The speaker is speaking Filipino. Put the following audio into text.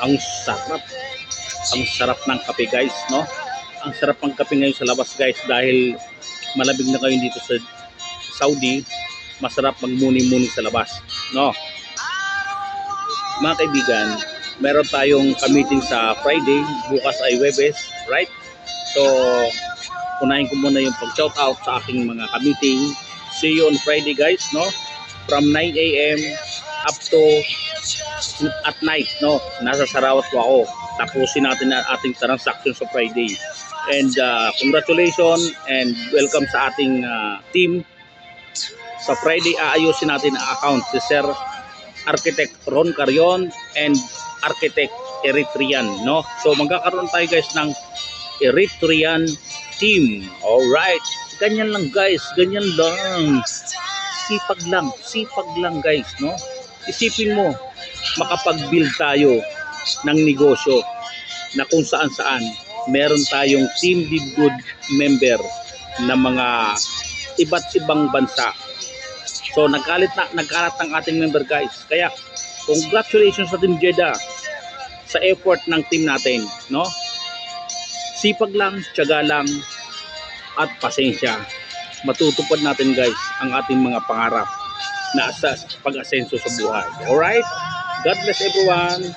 Ang sarap. Ang sarap ng kape guys, no? Ang sarap ng kape ngayon sa labas guys dahil malamig na kayo dito sa Saudi. Masarap magmuni-muni sa labas, no? Mga kaibigan, meron tayong meeting sa Friday, bukas ay Webes, right? So, unahin ko muna yung pag-shout out sa aking mga ka-meeting. See you on Friday guys, no? From 9 AM up to at night, no? Nasa Sarawat po ako. Tapusin natin ang ating transaction sa Friday. And congratulations and welcome sa ating team. Sa Friday, aayusin natin ang account si Sir Architect Ron Carion and Architect Eritrean, no? So magkakaroon tayo guys ng Eritrean team. Alright, ganyan lang guys, ganyan lang. Sipag lang guys, no? Isipin mo, makapag-build tayo ng negosyo na kung saan meron tayong team with good member na mga iba't ibang bansa. So nagkalat ng ating member guys. Kaya congratulations sa Team Jeddah sa effort ng team natin, no? Sipag lang, tiyaga lang at pasensya. Matutupad natin guys ang ating mga pangarap na sa pag-asenso sa buhay. Alright? God bless everyone.